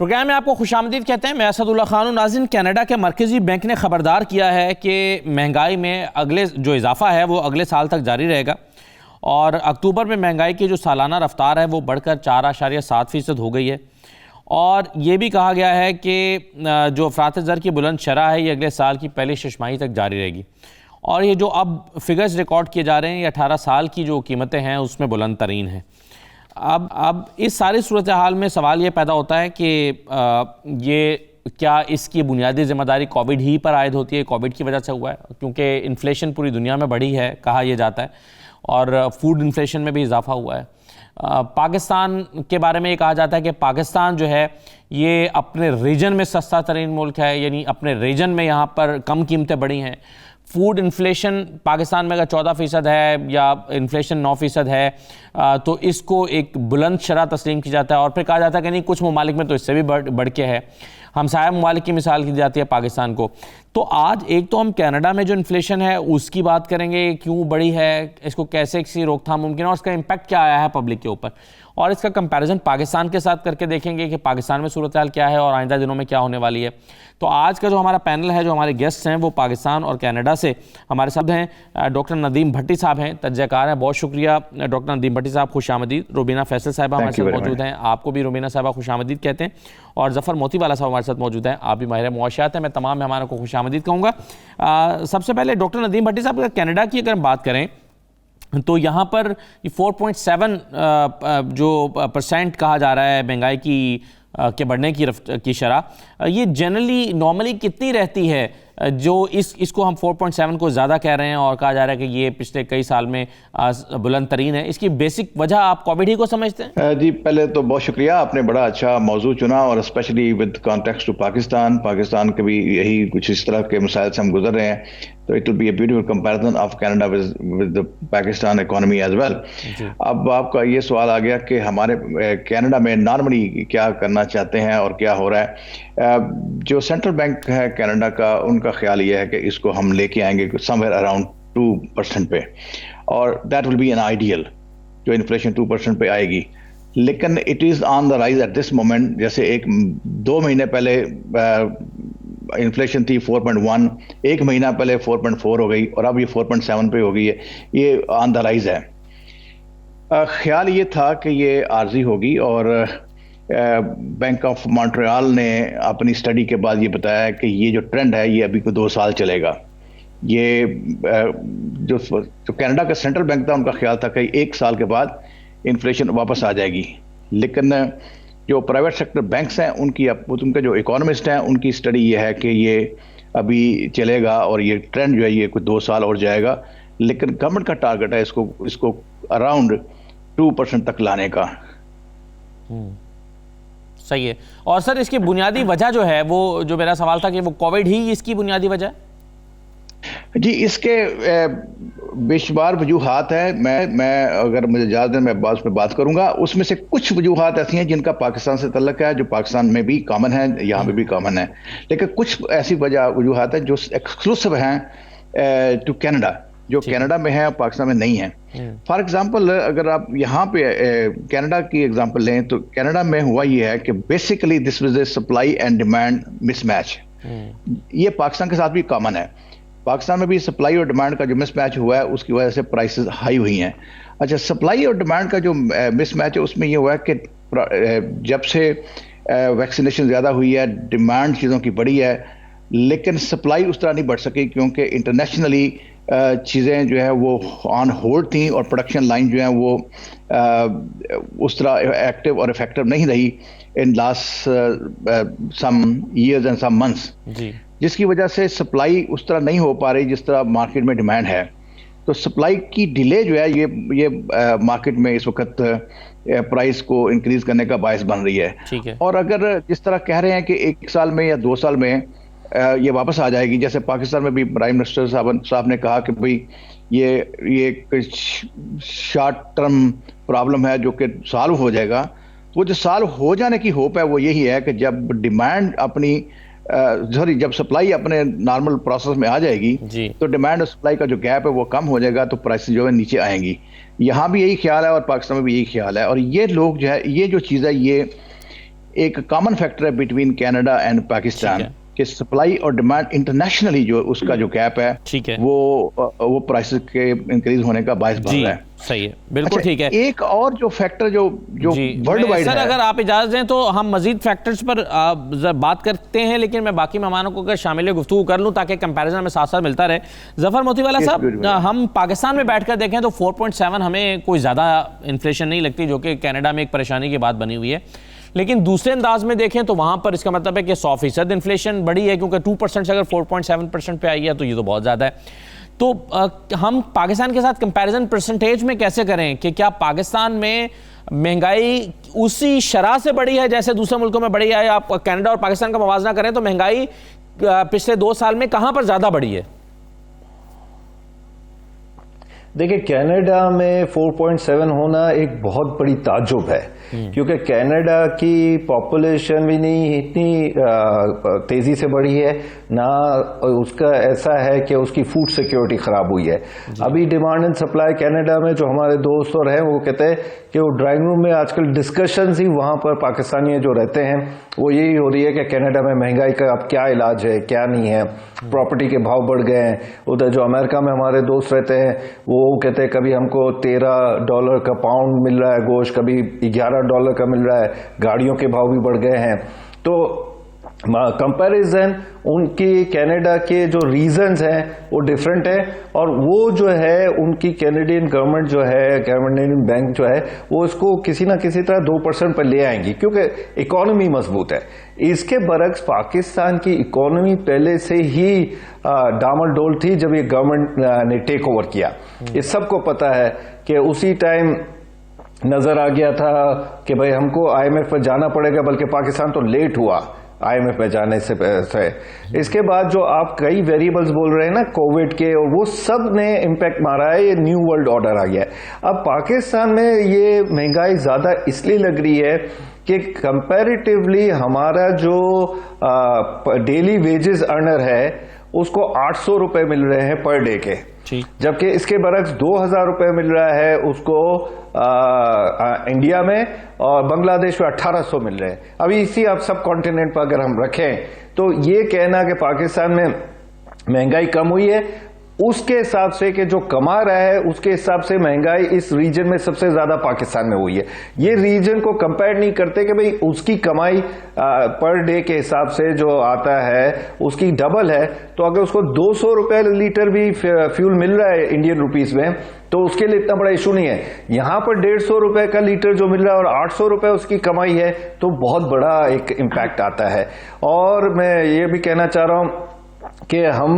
Programme में आपको खुशामदीद कहते हैं। मैं असदुल्ला खान हूं। नाज़रीन, कनाडा के मरकज़ी बैंक ने ख़बरदार किया है कि महंगाई में अगले जो इजाफा है वो अगले साल तक जारी रहेगा और अक्टूबर में महंगाई की जो सालाना रफ्तार है वो बढ़कर 4.7% हो गई है। और ये भी कहा गया है कि जो अफरात ज़र की बुलंद शरह है ये अगले साल की पहली छमाही तक जारी रहेगी। और ये जो अब फिगर्स रिकॉर्ड किए जा रहे हैं ये 18 साल की जो कीमतें हैं उसमें बुलंद तरीन हैं। अब इस सारी सूरत हाल में सवाल ये पैदा होता है कि ये क्या इसकी बुनियादी ज़िम्मेदारी कोविड ही पर आयद होती है, कोविड की वजह से हुआ है, क्योंकि इन्फ्लेशन पूरी दुनिया में बढ़ी है कहा यह जाता है और फूड इन्फ्लेशन में भी इजाफा हुआ है। पाकिस्तान के बारे में ये कहा जाता है कि पाकिस्तान जो है ये अपने रीजन में सस्ता तरीन मुल्क है, यानी अपने रीजन में यहाँ पर कम कीमतें बढ़ी हैं। फूड इन्फ्लेशन पाकिस्तान में अगर 14% है या इन्फ्लेशन 9% है तो इसको एक बुलंद शरह तस्लीम की जाता है और फिर कहा जाता है कि नहीं कुछ ममालिक में तो इससे भी बढ़ के है। हमसाया ममालिक की मिसाल की जाती है पाकिस्तान को। तो आज एक तो हम कनाडा में जो इन्फ्लेशन है उसकी बात करेंगे, क्यों बढ़ी है, इसको कैसे इसकी रोकथाम मुमकिन है और इसका इम्पैक्ट क्या आया है पब्लिक के ऊपर, और इसका कंपैरिजन पाकिस्तान के साथ करके देखेंगे कि पाकिस्तान में सूरत हाल क्या है और आइंदा दिनों में क्या होने वाली है। तो आज का जो हमारा पैनल है, जो हमारे गेस्ट हैं वो पाकिस्तान और कनाडा से हमारे साथ हैं। डॉक्टर नदीम भट्टी साहब हैं, तज्ज़ियाकार हैं। बहुत शुक्रिया डॉक्टर नदीम भट्टी साहब, खुशामदीद। रुबीना फैसल साहबा हमारे साथ मौजूद हैं, आपको भी रुबीना साहबा खुशामदीद कहते हैं। और ज़फ़र मोतीवाला साहब हमारे साथ मौजूद हैं, आप भी माहिर मुआशियात हैं। मैं तमाम मेहमानों को खुशामदीद कहूँगा। सबसे पहले डॉक्टर नदीम भट्टी साहब, कनाडा की अगर हम बात करें तो यहाँ पर 4.7 जो % कहा जा रहा है महंगाई की के बढ़ने की शरह, ये जनरली नॉर्मली कितनी रहती है जो इसको हम 4.7 को ज़्यादा कह रहे हैं और कहा जा रहा है कि ये पिछले कई साल में बुलंद तरीन है? इसकी बेसिक वजह आप कोविड ही को समझते हैं? जी, पहले तो बहुत शुक्रिया, आपने बड़ा अच्छा मौजू चुना और specially with context to Pakistan के भी यही कुछ इस तरह के मसाइल से हम गुजर रहे हैं, तो it will be a beautiful comparison of Canada with the Pakistan economy as well. अब आपका ये सवाल आ गया कि हमारे कनाडा में नॉर्मली क्या करना चाहते हैं और क्या हो रहा है। जो सेंट्रल बैंक है कनाडा का, उनका ख्याल ये है कि इसको हम लेके आएंगे समवेयर अराउंड 2% पे, और that will be an ideal जो इन्फ्लेशन 2% पे आएगी। लेकिन it is on the rise at this moment. जैसे 2 महीने पहले इन्फ्लेशन थी 4.1, 1 महीना पहले 4.4 हो गई और अब ये 4.7 पे हो गई है। ये ऑन द राइज है। ख्याल ये था कि ये आर्जी होगी और बैंक ऑफ मॉन्ट्रियल ने अपनी स्टडी के बाद ये बताया कि ये जो ट्रेंड है ये अभी को 2 साल चलेगा। ये जो कनाडा का सेंट्रल बैंक था उनका ख्याल था कि 1 साल के बाद इन्फ्लेशन वापस आ जाएगी। लेकिन जो प्राइवेट सेक्टर बैंक्स हैं उनके जो इकोनॉमिस्ट हैं उनकी स्टडी ये है कि ये अभी चलेगा और ये ट्रेंड जो है ये कुछ 2 साल और जाएगा। लेकिन गवर्नमेंट का टारगेट है इसको अराउंड 2% तक लाने का। सही है। और सर इसकी बुनियादी वजह जो है वो, जो मेरा सवाल था कि वो कोविड ही इसकी बुनियादी वजह है? जी, इसके बेशुमार वजूहात है। मैं अगर मुझे इजाज़त है मैं बात करूंगा। उसमें से कुछ वजूहात ऐसी हैं जिनका पाकिस्तान से तल्लुक़ है, जो पाकिस्तान में भी कॉमन है, यहाँ पे भी कॉमन है। लेकिन कुछ ऐसी वजूहात है जो एक्सक्लूसिव हैं टू कनाडा, जो कनाडा में है और पाकिस्तान में नहीं है। फॉर एग्जांपल, अगर आप यहाँ पे कनाडा की एग्जांपल लें तो कनाडा में हुआ ये है कि basically this was a supply and demand mismatch. ये पाकिस्तान के साथ भी कॉमन है। पाकिस्तान में भी सप्लाई और डिमांड का जो मिसमैच हुआ है उसकी वजह से प्राइसेस हाई हुई हैं। अच्छा, सप्लाई और डिमांड का जो मिसमैच है उसमें ये हुआ है कि जब से वैक्सीनेशन ज़्यादा हुई है, डिमांड चीज़ों की बढ़ी है, लेकिन सप्लाई उस तरह नहीं बढ़ सकी क्योंकि इंटरनेशनली चीज़ें जो है वो ऑन होल्ड थी और प्रोडक्शन लाइन जो है वो उस तरह एक्टिव और इफेक्टिव नहीं रही in last some years and some months, जिसकी वजह से सप्लाई उस तरह नहीं हो पा रही जिस तरह मार्केट में डिमांड है। तो सप्लाई की डिले जो है ये मार्केट में इस वक्त प्राइस को इंक्रीज करने का बायस बन रही है। ठीक है। और अगर जिस तरह कह रहे हैं कि 1 साल में या 2 साल में ये वापस आ जाएगी, जैसे पाकिस्तान में भी प्राइम मिनिस्टर साहब ने कहा कि भाई ये शॉर्ट टर्म प्रॉब्लम है जो कि सॉल्व हो जाएगा। तो वो जो सॉल्व हो जाने की होप है वो यही है कि जब डिमांड अपनी जब सप्लाई अपने नॉर्मल प्रोसेस में आ जाएगी तो डिमांड और सप्लाई का जो गैप है वो कम हो जाएगा, तो प्राइस जो है नीचे आएंगी। यहाँ भी यही ख्याल है और पाकिस्तान में भी यही ख्याल है। और ये लोग जो है, ये जो चीज़ है, ये एक कॉमन फैक्टर है बिटवीन कनाडा एंड पाकिस्तान कि सप्लाई और डिमांड इंटरनेशनली जो उसका जो गैप है, ठीक है, वो प्राइसेस के इंक्रीज होने का बायस बन रहा है। सही है, बिल्कुल ठीक है। एक और जो फैक्टर जो वर्ल्ड वाइड सर, अगर आप इजाजत दें तो हम मजीद फैक्टर्स पर बात करते हैं, लेकिन मैं बाकी मेहमानों को अगर शामिल गुफ्तगू कर लूं ताकि कंपैरिजन में साथ साथ मिलता रहे। जफर मोतीवाला साहब, हम पाकिस्तान में बैठकर देखें तो 4.7 हमें कोई ज़्यादा इन्फ्लेशन नहीं लगती, जो कि कनाडा में एक परेशानी की बात बनी हुई है। लेकिन दूसरे अंदाज में देखें तो वहां पर इसका मतलब है कि 100% इन्फ्लेशन बढ़ी है, क्योंकि 2% से अगर 4.7% पे आई है तो ये तो बहुत ज़्यादा है। तो हम पाकिस्तान के साथ कंपैरिजन परसेंटेज में कैसे करें कि क्या पाकिस्तान में महंगाई उसी शरह से बढ़ी है जैसे दूसरे मुल्कों में बढ़ी है? आप कनाडा और पाकिस्तान का मवाजना करें तो महंगाई पिछले 2 साल में कहां पर ज़्यादा बढ़ी है? देखिए, कनाडा में 4.7 होना एक बहुत बड़ी ताज्जुब है, क्योंकि कनाडा की पॉपुलेशन भी नहीं इतनी तेजी से बढ़ी है, ना उसका ऐसा है कि उसकी फूड सिक्योरिटी खराब हुई है। अभी डिमांड एंड सप्लाई कनाडा में जो हमारे दोस्त और हैं वो कहते हैं कि वो ड्राइंग रूम में आजकल डिस्कशंस ही वहां पर पाकिस्तानी जो रहते हैं वो यही हो रही है कि कनाडा में महंगाई का अब क्या इलाज है, क्या नहीं है, प्रॉपर्टी के भाव बढ़ गए हैं। उधर जो अमेरिका में हमारे दोस्त रहते हैं वो कहते हैं कभी हमको $13 का पाउंड मिल रहा है गोश्त, कभी $11 का मिल रहा है, गाड़ियों के भाव भी बढ़ गए हैं। तो कंपैरिजन उनकी कनाडा के जो रीजंस हैं वो डिफरेंट है, और वो जो है उनकी कैनेडियन गवर्नमेंट जो है, कैनेडियन बैंक जो है, वो इसको किसी ना किसी तरह 2% पर ले आएंगी, क्योंकि इकोनॉमी मजबूत है। इसके बरक्स पाकिस्तान की इकोनॉमी पहले से ही डामाडोल थी जब ये गवर्नमेंट ने टेक ओवर किया। ये सबको पता है कि उसी टाइम नजर आ गया था कि भाई हमको IMF पर जाना पड़ेगा, बल्कि पाकिस्तान तो लेट हुआ IMF में जाने से। इसके बाद जो आप कई वेरिएबल्स बोल रहे हैं ना कोविड के, और वो सब ने इम्पैक्ट मारा है, ये न्यू वर्ल्ड ऑर्डर आ गया है। अब पाकिस्तान में ये महंगाई ज्यादा इसलिए लग रही है कि कंपैरेटिवली हमारा जो डेली वेजेस अर्नर है उसको 800 रुपए मिल रहे हैं पर डे के, जबकि इसके बरक्स 2000 रुपए मिल रहा है उसको इंडिया में, और बांग्लादेश में 1800 मिल रहे हैं। अभी इसी आप सब कॉन्टिनेंट पर अगर हम रखें तो ये कहना कि पाकिस्तान में महंगाई कम हुई है, उसके हिसाब से कि जो कमा रहा है उसके हिसाब से महंगाई इस रीजन में सबसे ज्यादा पाकिस्तान में हुई है। ये रीजन को कंपेयर नहीं करते कि भाई उसकी कमाई पर डे के हिसाब से जो आता है उसकी डबल है, तो अगर उसको 200 रुपए लीटर भी फ्यूल मिल रहा है इंडियन रुपीस में तो उसके लिए इतना बड़ा इशू नहीं है। यहां पर 150 रुपए का लीटर जो मिल रहा है और 800 रुपए उसकी कमाई है, तो बहुत बड़ा एक इम्पैक्ट आता है। और मैं ये भी कहना चाह रहा हूं कि हम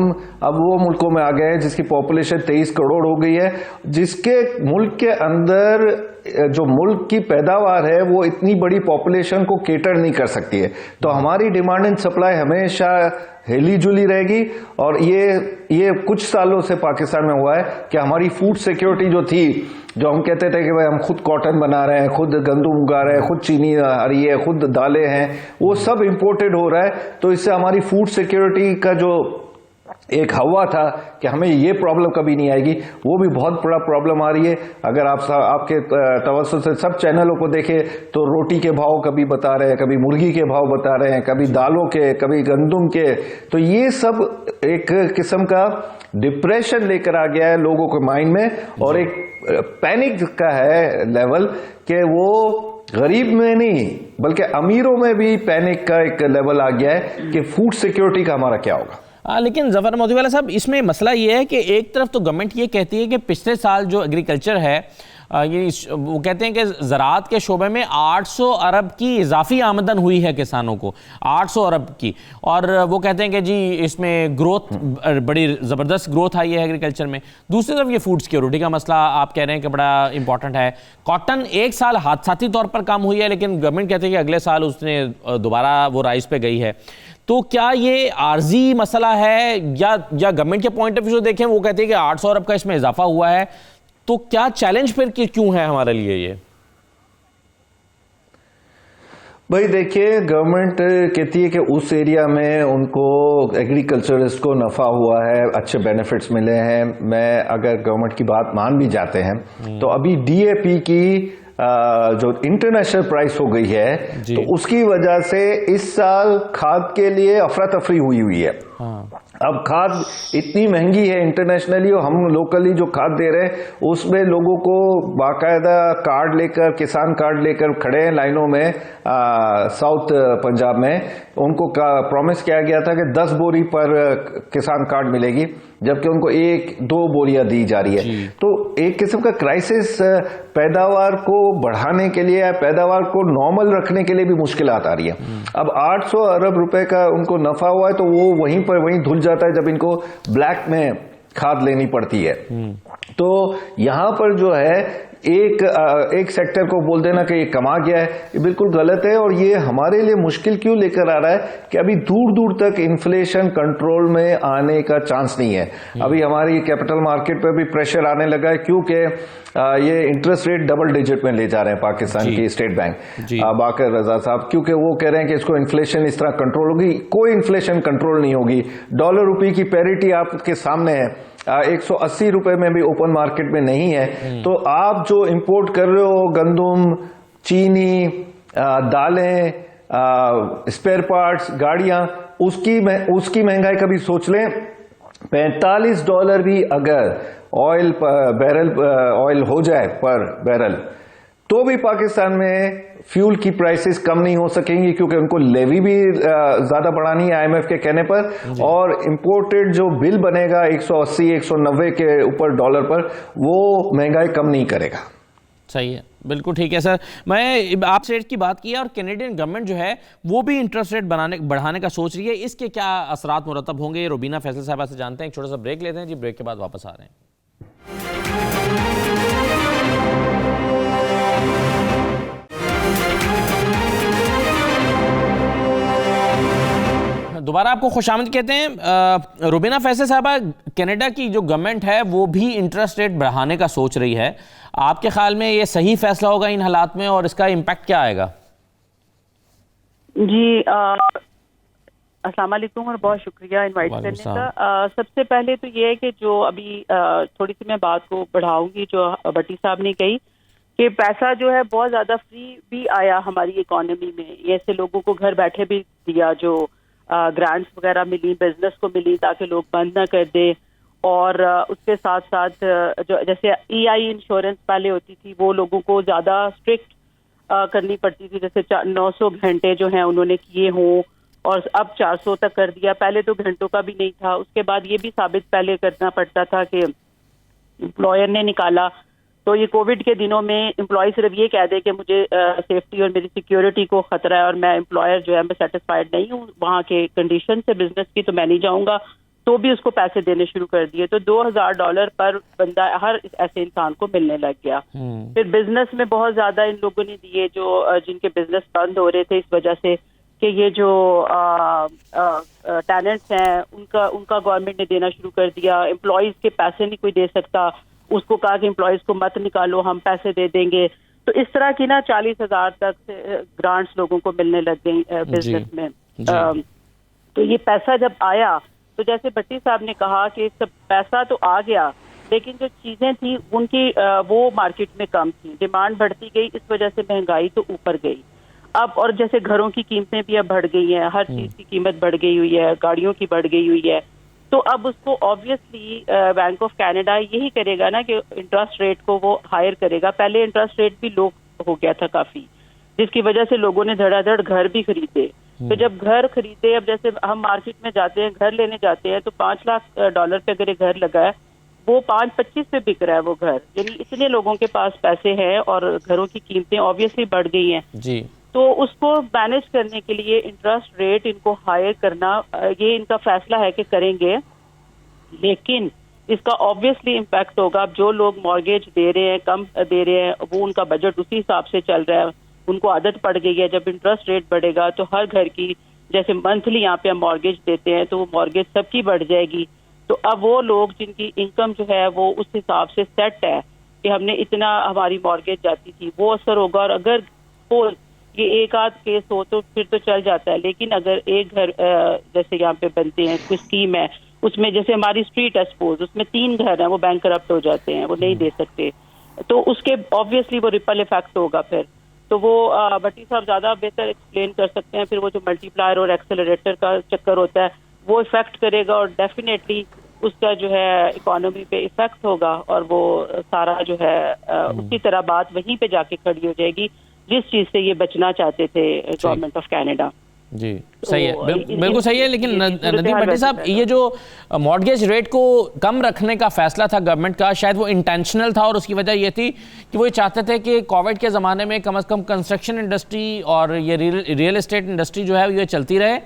अब वो मुल्कों में आ गए हैं जिसकी पॉपुलेशन 23 करोड़ हो गई है, जिसके मुल्क के अंदर जो मुल्क की पैदावार है वो इतनी बड़ी पॉपुलेशन को केटर नहीं कर सकती है। तो हमारी डिमांड एंड सप्लाई हमेशा हिली जुली रहेगी, और ये कुछ सालों से पाकिस्तान में हुआ है कि हमारी फूड सिक्योरिटी जो थी, जो हम कहते थे कि भाई हम खुद कॉटन बना रहे हैं, खुद गंदम उगा रहे हैं, खुद चीनी आ रही है, खुद दालें हैं, वो सब इंपोर्टेड हो रहा है। तो इससे हमारी फूड सिक्योरिटी का जो एक हवा था कि हमें ये प्रॉब्लम कभी नहीं आएगी, वो भी बहुत बड़ा प्रॉब्लम आ रही है। अगर आप आपके तवज्जो से सब चैनलों को देखें तो रोटी के भाव कभी बता रहे हैं, कभी मुर्गी के भाव बता रहे हैं, कभी दालों के, कभी गंदम के। तो ये सब एक किस्म का डिप्रेशन लेकर आ गया है लोगों के माइंड में, और एक पैनिक का है लेवल कि वो गरीब में नहीं बल्कि अमीरों में भी पैनिक का एक लेवल आ गया है कि फूड सिक्योरिटी का हमारा क्या होगा। लेकिन जफर मोतीवाला साहब, इसमें मसला ये है कि एक तरफ तो गवर्नमेंट ये कहती है कि पिछले साल जो एग्रीकल्चर है वो कहते हैं कि ज़राअत के शोबे में 800 अरब की इजाफी आमदन हुई है किसानों को, 800 अरब की। और वो कहते हैं कि जी इसमें ग्रोथ, बड़ी ज़बरदस्त ग्रोथ आई है एग्रीकल्चर में। दूसरी तरफ ये फूड सिक्योरिटी का मसला आप कह रहे हैं कि बड़ा इंपॉर्टेंट है। कॉटन एक साल हादसाती तौर पर कम हुई है, लेकिन गवर्नमेंट कहती है कि अगले साल उसने दोबारा वो राइज पे गई है। तो क्या ये आर्जी मसला है, या गवर्नमेंट के पॉइंट ऑफ व्यू से देखें वो कहते हैं कि 800 अरब का इसमें इजाफा हुआ है, तो क्या चैलेंज फिर क्यों है हमारे लिए ये? भाई देखिए, गवर्नमेंट कहती है कि उस एरिया में उनको एग्रीकल्चरिस्ट को नफा हुआ है, अच्छे बेनिफिट्स मिले हैं। मैं अगर गवर्नमेंट की बात मान भी जाते हैं तो अभी DAP की जो इंटरनेशनल प्राइस हो गई है, तो उसकी वजह से इस साल खाद के लिए अफरा तफरी हुई है। अब खाद इतनी महंगी है इंटरनेशनली, और हम लोकली जो खाद दे रहे हैं उसमें लोगों को बाकायदा कार्ड लेकर, किसान कार्ड लेकर खड़े हैं लाइनों में। साउथ पंजाब में उनको प्रॉमिस किया गया था कि 10 बोरी पर किसान कार्ड मिलेगी, जबकि उनको 1-2 बोरियां दी जा रही है। तो एक किस्म का क्राइसिस पैदावार को बढ़ाने के लिए, पैदावार को नॉर्मल रखने के लिए भी मुश्किलात आ रही है। अब 800 अरब रुपए का उनको नफा हुआ है, तो वो वहीं धुल जाता है जब इनको ब्लैक में खाद लेनी पड़ती है। तो यहां पर जो है एक सेक्टर को बोल देना कि ये कमा गया है, ये बिल्कुल गलत है। और ये हमारे लिए मुश्किल क्यों लेकर आ रहा है कि अभी दूर दूर तक इन्फ्लेशन कंट्रोल में आने का चांस नहीं है। अभी हमारी कैपिटल मार्केट पर भी प्रेशर आने लगा है, क्योंकि ये इंटरेस्ट रेट डबल डिजिट में ले जा रहे हैं पाकिस्तान की स्टेट बैंक बाकर रजा साहब, क्योंकि वो कह रहे हैं कि इसको इन्फ्लेशन इस तरह कंट्रोल होगी। कोई इन्फ्लेशन कंट्रोल नहीं होगी। डॉलर रुपये की पैरिटी आपके सामने है, 180 रुपए में भी ओपन मार्केट में नहीं है। तो आप जो इंपोर्ट कर रहे हो, गंदम, चीनी, दालें, स्पेयर पार्ट्स, गाड़ियां, उसकी महंगाई का भी सोच लें। $45 भी अगर ऑयल हो जाए पर बैरल, तो भी पाकिस्तान में फ्यूल की प्राइसेस कम नहीं हो सकेंगी, क्योंकि उनको लेवी भी ज्यादा बढ़ानी है IMF के कहने पर, और इंपोर्टेड जो बिल बनेगा 180-190 के ऊपर डॉलर पर, वो महंगाई कम नहीं करेगा। सही है, बिल्कुल ठीक है सर। मैं आपसे रेट की बात की है, और कैनेडियन गवर्नमेंट जो है वो भी इंटरेस्ट रेट बढ़ाने का सोच रही है। इसके क्या असरात मुरतब होंगे, ये रुबीना फैसल साहबा से जानते हैं। एक छोटा सा ब्रेक लेते हैं जी, ब्रेक के बाद वापस आ रहे हैं। दोबारा आपको खुशामद कहते हैं। रुबीना फैसल साहबा, कनाडा की जो गवर्नमेंट है वो भी इंटरेस्ट रेट बढ़ाने का सोच रही है। आपके ख्याल में ये सही फैसला होगा इन हालात में, और इसका इम्पैक्ट क्या आएगा? जी, अस्सलाम वालेकुम और बहुत शुक्रिया इनवाइट करने का। सबसे पहले तो ये है कि जो अभी थोड़ी सी मैं बात को बढ़ाऊंगी, जो भट्टी साहब ने कही कि पैसा जो है बहुत ज़्यादा फ्री भी आया हमारी इकोनॉमी में। ऐसे लोगों को घर बैठे भी दिया, जो ग्रांट्स वगैरह मिली, बिजनेस को मिली ताकि लोग बंद ना कर दे। और उसके साथ साथ जो जैसे EI इंश्योरेंस पहले होती थी, वो लोगों को ज़्यादा स्ट्रिक्ट करनी पड़ती थी, जैसे 900 घंटे जो हैं उन्होंने किए हों, और अब 400 तक कर दिया। पहले तो घंटों का भी नहीं था। उसके बाद ये भी साबित पहले करना पड़ता था कि एम्प्लॉयर ने निकाला। तो ये कोविड के दिनों में एम्प्लॉय सिर्फ ये कह दे कि मुझे सेफ्टी और मेरी सिक्योरिटी को खतरा है, और मैं एम्प्लॉयर जो है मैं सेटिस्फाइड नहीं हूँ वहाँ के कंडीशन से बिजनेस की, तो मैं नहीं जाऊँगा, तो भी उसको पैसे देने शुरू कर दिए। तो $2000 पर बंदा हर ऐसे इंसान को मिलने लग गया। फिर बिजनेस में बहुत ज्यादा इन लोगों ने दिए, जो जिनके बिजनेस बंद हो रहे थे इस वजह से कि ये जो टैलेंट्स हैं उनका गवर्नमेंट ने देना शुरू कर दिया। एम्प्लॉयज के पैसे नहीं कोई दे सकता, उसको कहा कि एम्प्लॉयज को मत निकालो, हम पैसे दे देंगे। तो इस तरह की ना 40,000 तक से ग्रांट्स लोगों को मिलने लग गई बिजनेस में। तो ये पैसा जब आया, तो जैसे भट्टी साहब ने कहा कि सब पैसा तो आ गया, लेकिन जो चीजें थी उनकी वो मार्केट में कम थी, डिमांड बढ़ती गई, इस वजह से महंगाई तो ऊपर गई। अब और जैसे घरों की कीमतें भी अब बढ़ गई हैं, हर चीज की कीमत बढ़ गई हुई है, गाड़ियों की बढ़ गई हुई है। तो अब उसको ऑब्वियसली बैंक ऑफ कनाडा यही करेगा ना कि इंटरेस्ट रेट को वो हायर करेगा। पहले इंटरेस्ट रेट भी लो हो गया था काफी, जिसकी वजह से लोगों ने धड़ाधड़ घर भी खरीदे। तो जब घर खरीदे, अब जैसे हम मार्केट में जाते हैं, घर लेने जाते हैं, तो $5 लाख पे अगर घर लगा है, वो 5.25 पे बिक रहा है वो घर। यानी इतने लोगों के पास पैसे हैं और घरों की कीमतें ऑब्वियसली बढ़ गई हैं जी। तो उसको मैनेज करने के लिए इंटरेस्ट रेट इनको हायर करना, ये इनका फैसला है कि करेंगे, लेकिन इसका ऑब्वियसली इम्पैक्ट होगा। अब जो लोग मॉर्गेज दे रहे हैं, कम दे रहे हैं, वो उनका बजट उसी हिसाब से चल रहा है, उनको आदत पड़ गई है। जब इंटरेस्ट रेट बढ़ेगा तो हर घर की, जैसे मंथली यहाँ पे हम मॉर्गेज देते हैं, तो वो मॉर्गेज सबकी बढ़ जाएगी। तो अब वो लोग जिनकी इनकम जो है वो उस हिसाब से सेट है कि हमने इतना हमारी मॉर्गेज जाती थी, वो असर होगा। और अगर ये एक आध केस हो तो फिर तो चल जाता है, लेकिन अगर एक घर जैसे यहाँ पे बनते हैं, कोई स्कीम है उसमें, जैसे हमारी स्ट्रीट है सपोज, उसमें 3 घर हैं, वो बैंक करप्ट हो जाते हैं, वो नहीं दे सकते। तो उसके ऑब्वियसली वो रिपल इफेक्ट होगा फिर। तो वो भट्टी साहब ज़्यादा बेहतर एक्सप्लेन कर सकते हैं। फिर वो जो मल्टीप्लायर और एक्सेलरेटर का चक्कर होता है वो इफेक्ट करेगा और डेफिनेटली उसका जो है इकोनॉमी पे इफेक्ट होगा और वो सारा जो है उसी तरह बात वहीं पे जाके खड़ी हो जाएगी जिस चीज़ से ये बचना चाहते थे गवर्नमेंट ऑफ कनाडा। जी सही है, बिल्कुल सही है। लेकिन नदीम भट्टी साहब, ये जो मॉर्गेज रेट को कम रखने का फैसला था गवर्नमेंट का, शायद वो इंटेंशनल था और उसकी वजह ये थी कि वो ये चाहते थे कि कोविड के ज़माने में कम से कम कंस्ट्रक्शन इंडस्ट्री और ये रियल एस्टेट इंडस्ट्री जो है ये चलती रहे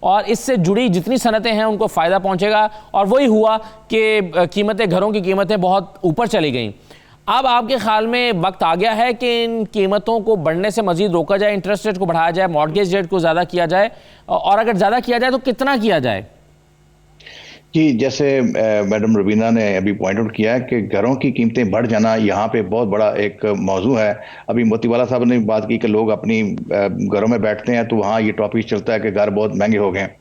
और इससे जुड़ी जितनी सनतें हैं उनको फ़ायदा पहुँचेगा। और वही हुआ कि कीमतें, घरों की कीमतें बहुत ऊपर चली गईं। अब आपके ख्याल में वक्त आ गया है कि इन कीमतों को बढ़ने से मजीद रोका जाए, इंटरेस्ट रेट को बढ़ाया जाए, मॉर्गेज रेट को ज़्यादा किया जाए, और अगर ज़्यादा किया जाए तो कितना किया जाए? जी, जैसे मैडम रुबीना ने अभी पॉइंट आउट किया है कि घरों की कीमतें बढ़ जाना यहाँ पे बहुत बड़ा एक मौजू है। अभी मोतीवाला साहब ने बात की कि लोग अपनी घरों में बैठते हैं तो वहाँ ये टॉपिक चलता है कि घर बहुत महंगे हो गए हैं।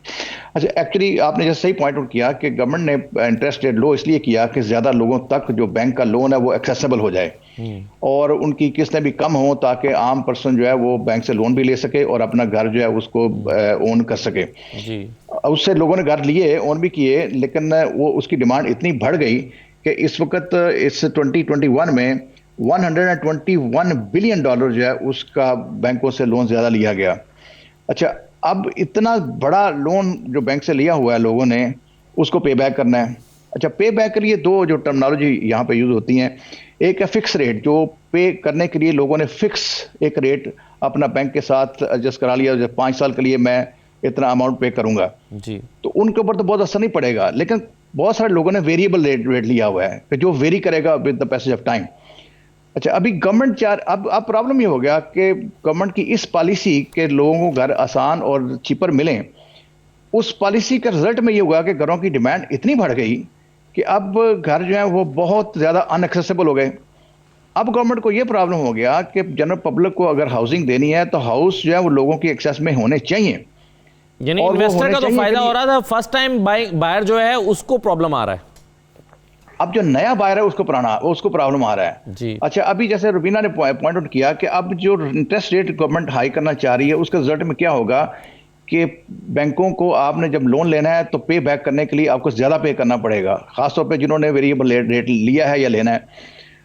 अच्छा, एक्चुअली आपने जैसे सही पॉइंट आउट किया कि गवर्नमेंट ने इंटरेस्ट रेट लो इसलिए किया कि ज़्यादा लोगों तक जो बैंक का लोन है वो एक्सेसिबल हो जाए और उनकी किस्तें भी कम हो ताकि आम पर्सन जो है वो बैंक से लोन भी ले सके और अपना घर जो है उसको ओन कर सके। जी, उससे लोगों ने घर लिए, ओन भी किए, लेकिन वो उसकी डिमांड इतनी बढ़ गई कि इस वक्त इस 2021 में $121 बिलियन जो है उसका बैंकों से लोन ज़्यादा लिया गया। अच्छा, अब इतना बड़ा लोन जो बैंक से लिया हुआ है लोगों ने उसको पे बैक करना है। अच्छा, पे बैक के लिए दो जो टर्मिनोलॉजी यहाँ पे यूज़ होती हैं, एक है फिक्स रेट, जो पे करने के लिए लोगों ने फिक्स एक रेट अपना बैंक के साथ एडजस्ट करा लिया, जब 5 साल के लिए मैं इतना अमाउंट पे करूंगा जी, तो उनके ऊपर तो बहुत असर नहीं पड़ेगा। लेकिन बहुत सारे लोगों ने वेरिएबल रेट लिया हुआ है कि जो वेरी करेगा with the passage of time. अच्छा, अभी गवर्नमेंट अब प्रॉब्लम ये हो गया कि गवर्नमेंट की इस पॉलिसी के लोगों को घर आसान और चीपर मिलें, उस पॉलिसी का रिजल्ट में ये हुआ कि घरों की डिमांड इतनी बढ़ गई कि अब घर जो है वो बहुत ज़्यादा अनएक्सेसिबल हो गए। अब गवर्नमेंट को ये प्रॉब्लम हो गया कि जनरल पब्लिक को अगर हाउसिंग देनी है तो हाउस जो है वो लोगों की एक्सेस में होने चाहिए। यानी इन्वेस्टर का तो फायदा हो रहा था, फर्स्ट टाइम बायर जो है उसको प्रॉब्लम आ रहा है। अब जो नया बायर है उसको प्रॉब्लम आ रहा है जी। अच्छा, अभी जैसे रुबीना ने पॉइंट आउट किया कि अब जो इंटरेस्ट रेट गवर्नमेंट हाई करना चाह रही है उसके रिजल्ट में क्या होगा कि बैंकों को आपने जब लोन लेना है तो पे बैक करने के लिए आपको ज़्यादा पे करना पड़ेगा, खासतौर पे जिन्होंने वेरिएबल रेट लिया है या लेना है।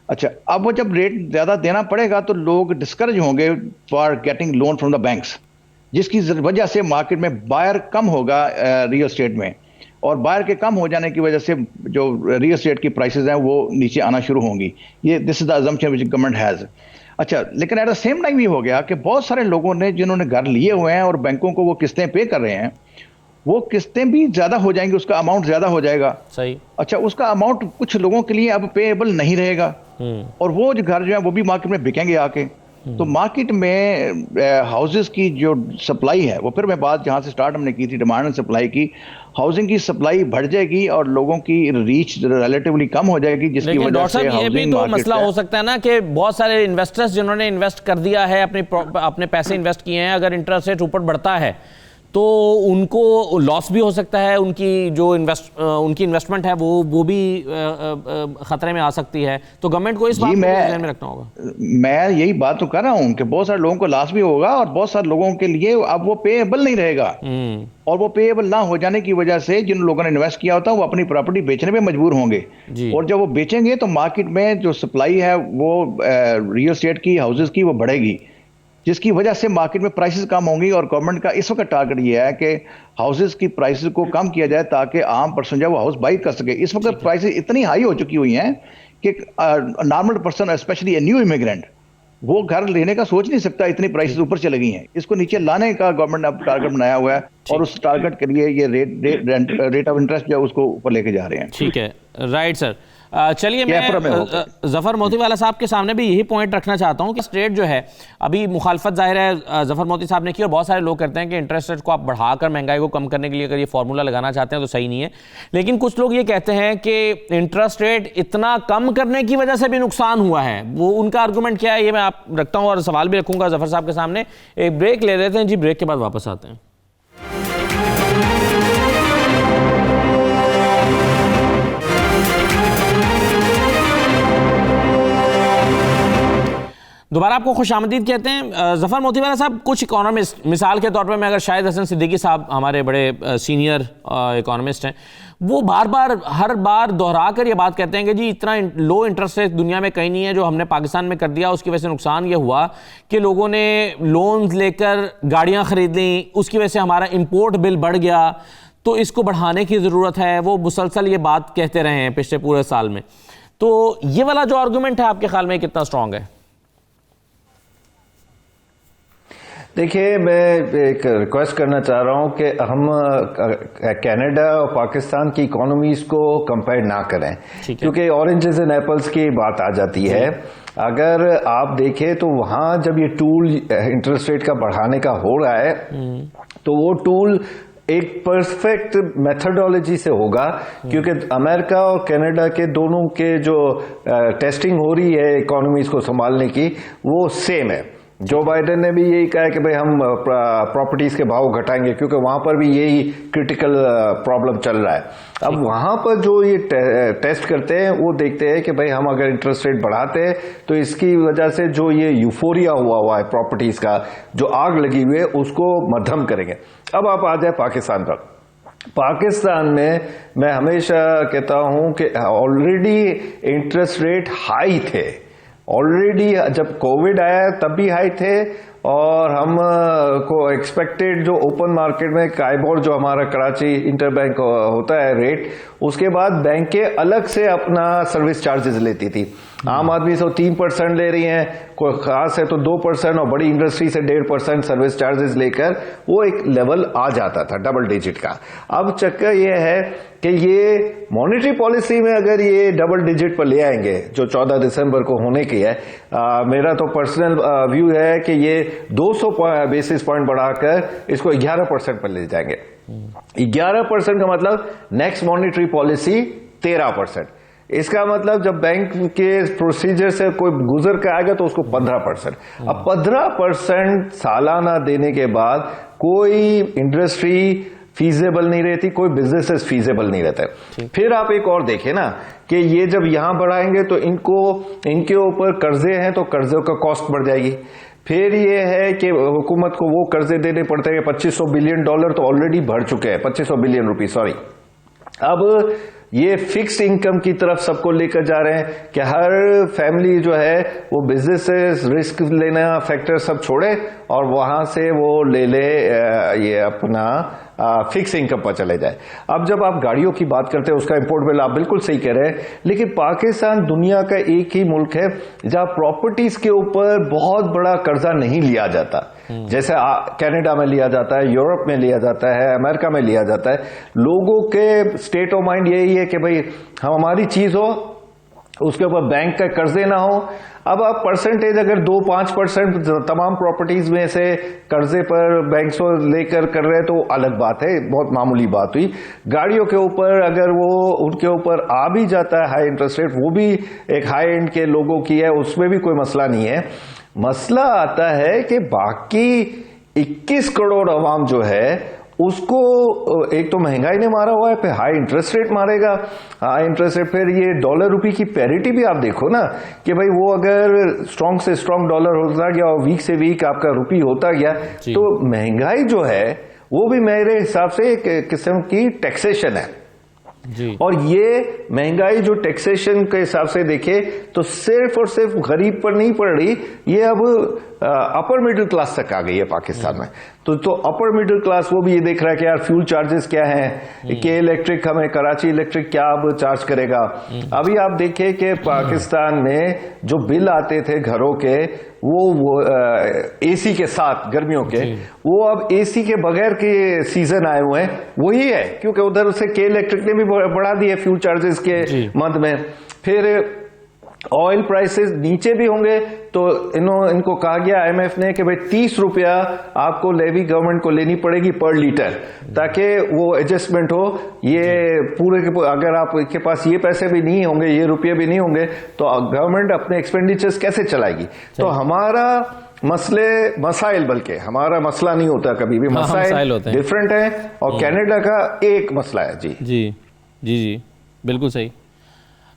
अच्छा, अब वो जब रेट ज़्यादा देना पड़ेगा तो लोग डिस्करेज होंगे for getting loan from the banks, जिसकी वजह से मार्केट में बायर कम होगा रियल एस्टेट में, और बायर के कम हो जाने की वजह से जो रियल एस्टेट की प्राइसेस हैं वो नीचे आना शुरू होंगी। ये this is the assumption which government has. अच्छा, लेकिन एट द सेम टाइम ये हो गया कि बहुत सारे लोगों ने जिन्होंने घर लिए हुए हैं और बैंकों को वो किस्तें पे कर रहे हैं, वो किस्तें भी ज़्यादा हो जाएंगी, उसका अमाउंट ज़्यादा हो जाएगा। सही। अच्छा, उसका अमाउंट कुछ लोगों के लिए अब पेएबल नहीं रहेगा और वो जो घर जो है वो भी मार्केट में बिकेंगे आके। तो मार्केट में हाउसेस की जो सप्लाई है वो, फिर मैं बात जहाँ से स्टार्ट हमने की थी डिमांड एंड सप्लाई की, हाउसिंग की सप्लाई बढ़ जाएगी और लोगों की रीच रिलेटिवली कम हो जाएगी, जिसकी वजह से ये भी तो मसला हो सकता है ना कि बहुत सारे इन्वेस्टर्स जिन्होंने इन्वेस्ट कर दिया है, अपने पैसे इन्वेस्ट किए हैं, अगर इंटरेस्ट रेट ऊपर बढ़ता है तो उनको लॉस भी हो सकता है, उनकी जो उनकी इन्वेस्टमेंट है वो भी खतरे में आ सकती है। तो गवर्नमेंट को इस बात को ध्यान में रखना होगा। मैं यही बात तो कर रहा हूँ कि बहुत सारे लोगों को लॉस भी होगा और बहुत सारे लोगों के लिए अब वो पेएबल नहीं रहेगा, और वो पेएबल ना हो जाने की वजह से जिन लोगों ने इन्वेस्ट किया होता है वो अपनी प्रॉपर्टी बेचने में मजबूर होंगे, और जब वो बेचेंगे तो मार्केट में जो सप्लाई है वो रियल एस्टेट की, हाउसेज की, वो बढ़ेगी, जिसकी वजह से मार्केट में प्राइसेस कम होंगी। और गवर्नमेंट का इस वक्त टारगेट ये है कि हाउसेस की प्राइसेस को कम किया जाए ताकि आम पर्सन जो है वो हाउस बाई कर सके। इस वक्त प्राइसेस इतनी हाई हो चुकी हुई हैं कि normal person, specially a new immigrant, वो घर लेने का सोच नहीं सकता, इतनी प्राइसेस ऊपर चले गई हैं। इसको नीचे लाने का गवर्नमेंट ने अब टारगेट बनाया हुआ है और उस टारगेट के लिए ये रेट ऑफ इंटरेस्ट जो है उसको ऊपर लेके जा रहे हैं। ठीक है, राइट सर। चलिए, मैं जफर मोतीवाला साहब के सामने भी यही पॉइंट रखना चाहता हूँ कि रेट जो है, अभी मुखालफत जाहिर है जफर मोती साहब ने की और बहुत सारे लोग कहते हैं कि इंटरेस्ट रेट को आप बढ़ाकर महंगाई को कम करने के लिए अगर ये फॉर्मूला लगाना चाहते हैं तो सही नहीं है। लेकिन कुछ लोग ये कहते हैं कि इंटरेस्ट रेट इतना कम करने की वजह से भी नुकसान हुआ है। वो उनका आर्गूमेंट क्या है ये मैं आप रखता हूँ और सवाल भी रखूँगा जफर साहब के सामने। एक ब्रेक ले लेते हैं जी, ब्रेक के बाद वापस आते हैं। दोबारा आपको खुशामदीद कहते हैं। ज़फ़र मोतीवाला साहब, कुछ इकोनॉमिस्ट, मिसाल के तौर पर मैं अगर शाहिद हसन सिद्दीकी साहब हमारे बड़े सीनियर इकोनॉमिस्ट हैं, वो हर बार दोहरा कर ये बात कहते हैं कि जी इतना लो इंटरेस्ट रेट दुनिया में कहीं नहीं है जो हमने पाकिस्तान में कर दिया। उसकी वजह से नुकसान ये हुआ कि लोगों ने लोन्स लेकर गाड़ियाँ ख़रीद ली, उसकी वजह से हमारा इम्पोर्ट बिल बढ़ गया, तो इसको बढ़ाने की ज़रूरत है। वो मुसलसल ये बात कहते रहे हैं पिछले पूरे साल में। तो ये वाला जो आर्गूमेंट है आपके ख्याल में कितना स्ट्रॉन्ग है? देखिए, मैं एक रिक्वेस्ट करना चाह रहा हूं कि हम कनाडा और पाकिस्तान की इकोनॉमीज को कंपेयर ना करें, क्योंकि ऑरेंजेस एंड एप्पल्स की बात आ जाती है। अगर आप देखें तो वहां जब ये टूल इंटरेस्ट रेट का बढ़ाने का हो रहा है तो वो टूल एक परफेक्ट मेथोडोलॉजी से होगा, क्योंकि अमेरिका और कनाडा के दोनों के जो टेस्टिंग हो रही है इकोनॉमीज को संभालने की वो सेम है। जो बाइडेन ने भी यही कहा है कि भाई हम प्रॉपर्टीज के भाव घटाएंगे, क्योंकि वहां पर भी यही क्रिटिकल प्रॉब्लम चल रहा है। अब वहां पर जो ये टेस्ट करते हैं वो देखते हैं कि भाई हम अगर इंटरेस्ट रेट बढ़ाते हैं तो इसकी वजह से जो ये यूफोरिया हुआ है प्रॉपर्टीज का, जो आग लगी हुई है, उसको मध्यम करेंगे। अब आप आ जाए पाकिस्तान पर। पाकिस्तान में मैं हमेशा कहता हूं कि ऑलरेडी इंटरेस्ट रेट हाई थे, ऑलरेडी जब कोविड आया तब भी हाई थे, और हम को एक्सपेक्टेड जो ओपन मार्केट में काइबोर जो हमारा कराची इंटरबैंक होता है रेट, उसके बाद बैंकें अलग से अपना सर्विस चार्जेस लेती थी। आम आदमी से 3% ले रही हैं, कोई खास है तो 2%, और बड़ी इंडस्ट्री से 1.5% सर्विस चार्जेस लेकर वो एक लेवल आ जाता था डबल डिजिट का। अब चक्कर ये है कि ये मॉनेटरी पॉलिसी में अगर ये डबल डिजिट पर ले आएंगे, जो 14 दिसंबर को होने की है, मेरा तो पर्सनल व्यू है कि ये 200 बेसिस पॉइंट बढ़ाकर इसको 11% पर ले जाएंगे। 11% का मतलब नेक्स्ट मॉनेटरी पॉलिसी 13%। इसका मतलब जब बैंक के प्रोसीजर से कोई गुजर के आएगा तो उसको 15%। अब 15% सालाना देने के बाद कोई इंडस्ट्री फीजेबल नहीं रहती, कोई बिजनेसेस फीजेबल नहीं रहता है। फिर आप एक और देखें ना कि ये जब यहां बढ़ाएंगे तो इनके ऊपर कर्जे हैं तो कर्जों का कॉस्ट बढ़ जाएगी। फिर ये है कि हुकूमत को वो कर्जे देने पड़ते हैं। $2500 बिलियन तो ऑलरेडी भर चुके हैं, 2500 बिलियन रुपए, सॉरी। अब ये फिक्स्ड इनकम की तरफ सबको लेकर जा रहे हैं कि हर फैमिली जो है वो बिजनेसेस रिस्क लेना फैक्टर सब छोड़े और वहां से वो ले ये अपना फिक्स इनकम पर चले जाए। अब जब आप गाड़ियों की बात करते हैं उसका इंपोर्ट बिल, आप बिल्कुल सही कह रहे हैं, लेकिन पाकिस्तान दुनिया का एक ही मुल्क है जहां प्रॉपर्टीज के ऊपर बहुत बड़ा कर्जा नहीं लिया जाता, जैसे कनाडा में लिया जाता है, यूरोप में लिया जाता है, अमेरिका में लिया जाता है। लोगों के स्टेट ऑफ माइंड यही है कि भाई हमारी चीज हो, उसके ऊपर बैंक का कर्जे ना हो। अब आप परसेंटेज अगर 2-5% तमाम प्रॉपर्टीज में से कर्जे पर बैंक से लेकर कर रहे हैं तो अलग बात है, बहुत मामूली बात हुई। गाड़ियों के ऊपर अगर वो उनके ऊपर आ भी जाता है हाई इंटरेस्ट रेट, वो भी एक हाई एंड के लोगों की है, उसमें भी कोई मसला नहीं है। मसला आता है कि बाकी 21 करोड़ अवाम जो है उसको एक तो महंगाई ने मारा हुआ है, फिर हाई इंटरेस्ट रेट मारेगा, हाई इंटरेस्ट रेट, फिर ये डॉलर रुपए की पैरिटी भी आप देखो ना कि भाई वो अगर स्ट्रांग से स्ट्रांग डॉलर होता गया और वीक से वीक आपका रुपी होता गया, तो महंगाई जो है वो भी मेरे हिसाब से एक किस्म की टैक्सेशन है जी। और ये महंगाई जो टैक्सेशन के हिसाब से देखे तो सिर्फ और सिर्फ गरीब पर नहीं पड़ रही, ये अब अपर मिडिल क्लास तक आ गई है पाकिस्तान में। तो अपर मिडिल क्लास वो भी ये देख रहा है कि यार फ्यूल चार्जेस क्या हैं, के इलेक्ट्रिक हमें कराची इलेक्ट्रिक क्या अब चार्ज करेगा। अभी आप देखें कि पाकिस्तान में जो बिल आते थे घरों के वो एसी के साथ गर्मियों के, वो अब एसी के बगैर के सीजन आए हुए हैं, वही है क्योंकि उधर से के इलेक्ट्रिक ने भी बढ़ा दिए फ्यूल चार्जेस के मद में। फिर ऑयल प्राइसेस नीचे भी होंगे तो इनको कहा गया IMF ने कि भाई 30 रुपया आपको लेवी गवर्नमेंट को लेनी पड़ेगी पर लीटर, ताकि वो एडजस्टमेंट हो। ये पूरे के अगर आपके पास ये पैसे भी नहीं होंगे, ये रुपये भी नहीं होंगे, तो गवर्नमेंट अपने एक्सपेंडिचर्स कैसे चलाएगी। तो हमारा मसाइल बल्कि हमारा मसला नहीं होता कभी भी, मसाइल डिफरेंट है और कनाडा का एक मसला है। जी जी जी जी बिल्कुल सही।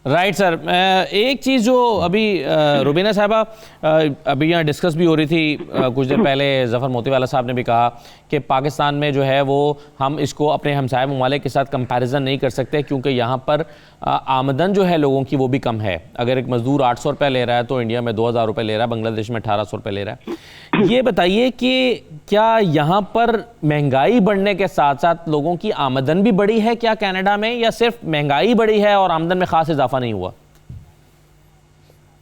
राइट सर, एक चीज़ जो अभी रुबीना साहबा अभी यहाँ डिस्कस भी हो रही थी कुछ देर पहले, ज़फ़र मोतीवाला साहब ने भी कहा कि पाकिस्तान में जो है वो हम इसको अपने हमसाया ममालिक के साथ कंपैरिजन नहीं कर सकते क्योंकि यहाँ पर आमदन जो है लोगों की वो भी कम है। अगर एक मज़दूर 800 रुपये ले रहा है तो इंडिया में 2000 रुपये ले रहा है, बांग्लादेश में 1800 रुपये ले रहा है। ये बताइए कि क्या यहाँ पर महंगाई बढ़ने के साथ साथ लोगों की आमदन भी बढ़ी है क्या कनाडा में, या सिर्फ महंगाई बढ़ी है और आमदन में खास इजाफा नहीं हुआ?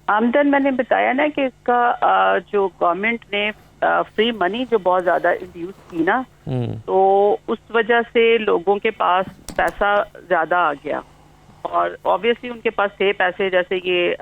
आमदन मैंने बताया ना कि इसका जो गवर्नमेंट ने फ्री मनी जो बहुत ज्यादा इंड्यूस की ना, तो उस वजह से लोगों के पास पैसा ज्यादा आ गया और ऑब्वियसली उनके पास थे पैसे। जैसे ये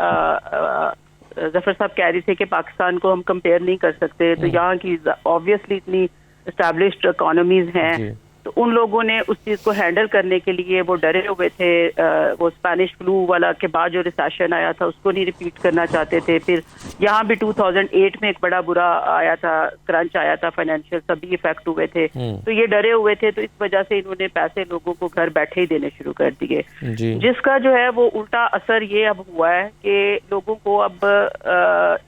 जफर साहब कह रहे थे कि पाकिस्तान को हम कंपेयर नहीं कर सकते, तो यहाँ की ऑब्वियसली इतनी एस्टैब्लिश्ड इकोनॉमीज हैं, तो उन लोगों ने उस चीज़ को हैंडल करने के लिए वो डरे हुए थे। वो स्पेनिश फ्लू वाला के बाद जो रिसेशन आया था उसको नहीं रिपीट करना चाहते थे। फिर यहाँ भी 2008 में एक बड़ा बुरा आया था, क्रंच आया था फाइनेंशियल, सभी इफेक्ट हुए थे, तो ये डरे हुए थे। तो इस वजह से इन्होंने पैसे लोगों को घर बैठे ही देने शुरू कर दिए, जिसका जो है वो उल्टा असर ये अब हुआ है कि लोगों को अब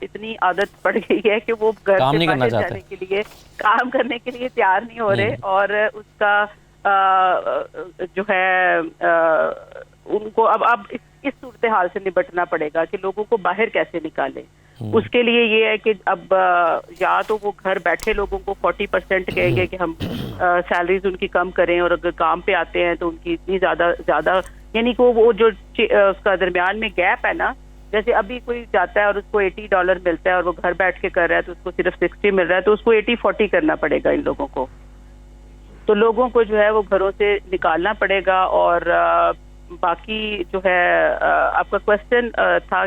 इतनी आदत पड़ गई है कि वो घर से बाहर जाने के लिए, काम करने के लिए तैयार नहीं हो रहे, और उसका जो है उनको अब इस सूरत हाल से निपटना पड़ेगा कि लोगों को बाहर कैसे निकालें। उसके लिए ये है कि अब या तो वो घर बैठे लोगों को 40% कहेंगे कि हम सैलरीज उनकी कम करें, और अगर काम पे आते हैं तो उनकी इतनी ज्यादा यानी कि वो जो उसका दरमियान में गैप है ना, जैसे अभी कोई जाता है और उसको $80 मिलता है और वो घर बैठ के कर रहा है तो उसको सिर्फ 60 मिल रहा है, तो उसको 80-40 करना पड़ेगा इन लोगों को। तो लोगों को जो है वो घरों से निकालना पड़ेगा। और बाकी जो है आपका क्वेश्चन था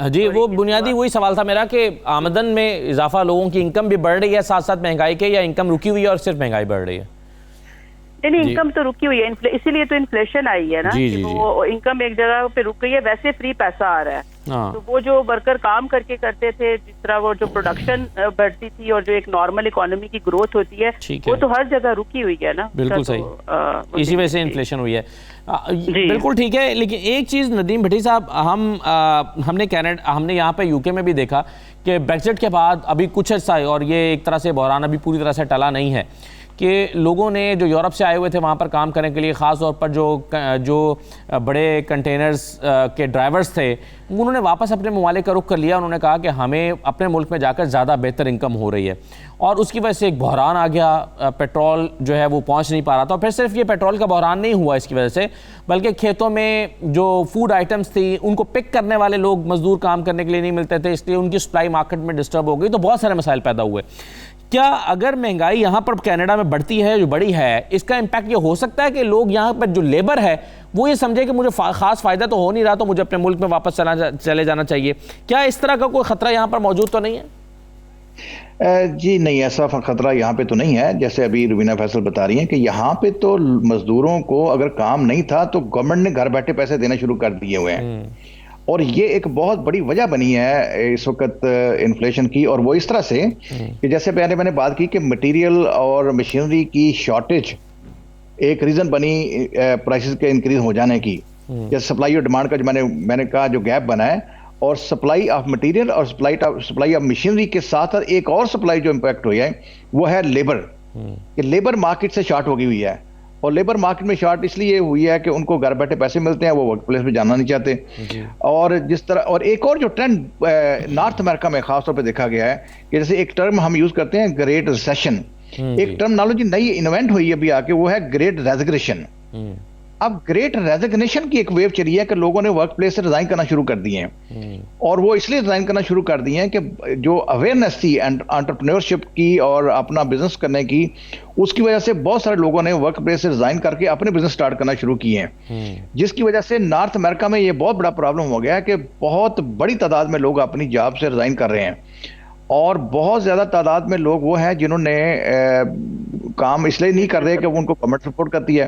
जी, वो बुनियादी वही सवाल था मेरा कि आमदन में इजाफा, लोगों की इनकम भी बढ़ रही है साथ साथ महंगाई के, या इनकम रुकी हुई है और सिर्फ महंगाई बढ़ रही है? नहीं, इनकम तो रुकी हुई है, इसीलिए तो इन्फ्लेशन आई है ना, कि वो इनकम एक जगह पे रुक गई है, वैसे फ्री पैसा आ रहा है। तो वो जो वर्कर काम करके करते थे, जिस तरह वो जो प्रोडक्शन बढ़ती थी और जो एक नॉर्मल इकोनॉमी की ग्रोथ होती है, वो तो हर जगह रुकी हुई है ना। बिल्कुल सही, इसी वजह से इन्फ्लेशन हुई है। बिल्कुल ठीक है, लेकिन एक चीज़ नदीम भट्टी साहब, हमने यहाँ पे यूके में भी देखा कि ब्रेक्जिट के बाद अभी कुछ अर्सा, और ये एक तरह से बहरान अभी पूरी तरह से टला नहीं है, कि लोगों ने जो यूरोप से आए हुए थे वहाँ पर काम करने के लिए, ख़ास तौर पर जो बड़े कंटेनर्स के ड्राइवर्स थे, उन्होंने वापस अपने ममालिक का रुख कर लिया। उन्होंने कहा कि हमें अपने मुल्क में जाकर ज़्यादा बेहतर इनकम हो रही है, और उसकी वजह से एक बहरान आ गया, पेट्रोल जो है वो पहुँच नहीं पा रहा था। और फिर सिर्फ ये पेट्रोल का बहरान नहीं हुआ इसकी वजह से, बल्कि खेतों में जो फूड आइटम्स थी उनको पिक करने वाले लोग, मजदूर काम करने के लिए नहीं मिलते थे, इसलिए उनकी सप्लाई मार्केट में डिस्टर्ब हो गई, तो बहुत सारे मसाइल पैदा हुए। क्या अगर महंगाई यहाँ पर कनाडा में बढ़ती है, जो बड़ी है, इसका इम्पैक्ट ये हो सकता है कि लोग यहाँ पर जो लेबर है वो ये समझे कि मुझे खास फ़ायदा तो हो नहीं रहा, तो मुझे अपने मुल्क में वापस चले जाना चाहिए? क्या इस तरह का कोई ख़तरा यहाँ पर मौजूद तो नहीं है? जी नहीं, ऐसा खतरा यहाँ पे तो नहीं है। जैसे अभी रुबीना फैसल बता रही हैं कि यहाँ पे तो मजदूरों को अगर काम नहीं था तो गवर्नमेंट ने घर बैठे पैसे देना शुरू कर दिए हुए हैं, और ये एक बहुत बड़ी वजह बनी है इस वक्त इन्फ्लेशन की। और वो इस तरह से कि जैसे मैंने बात की कि मटेरियल और मशीनरी की शॉर्टेज एक रीजन बनी प्राइसेस के इंक्रीज हो जाने की। जैसे सप्लाई और डिमांड का जो मैंने कहा जो गैप बना है, और सप्लाई ऑफ मटेरियल और सप्लाई ऑफ मशीनरी के साथ एक और सप्लाई जो इम्पैक्ट हुई है वो है लेबर, कि लेबर मार्केट से शॉर्ट हो गई हुई है। और लेबर मार्केट में शॉर्ट इसलिए हुई है कि उनको घर बैठे पैसे मिलते हैं, वो वर्क प्लेस में जाना नहीं चाहते। और जिस तरह, और एक और जो ट्रेंड नॉर्थ अमेरिका में खासतौर पे देखा गया है कि जैसे एक टर्म हम यूज करते हैं ग्रेट रिसेशन, एक टर्मिनोलॉजी नई इन्वेंट हुई अभी आके, वो है ग्रेट रेजिग्नेशन। अब ग्रेट रेजिग्नेशन की एक वेव चली है कि लोगों ने वर्क प्लेस से रिजाइन करना शुरू कर दिए हैं, और वो इसलिए रिजाइन करना शुरू कर दिए हैं कि जो अवेयरनेस थी एंटरप्रेन्योरशिप की और अपना बिजनेस करने की, उसकी वजह से बहुत सारे लोगों ने वर्क प्लेस से रिजाइन करके अपने बिजनेस स्टार्ट करना शुरू किए हैं, जिसकी वजह से नॉर्थ अमेरिका में ये बहुत बड़ा प्रॉब्लम हो गया है कि बहुत बड़ी तादाद में लोग अपनी जॉब से रिजाइन कर रहे हैं, और बहुत ज्यादा तादाद में लोग वो हैं जिन्होंने काम इसलिए नहीं कर रहे कि वो उनको गवर्नमेंट सपोर्ट करती है।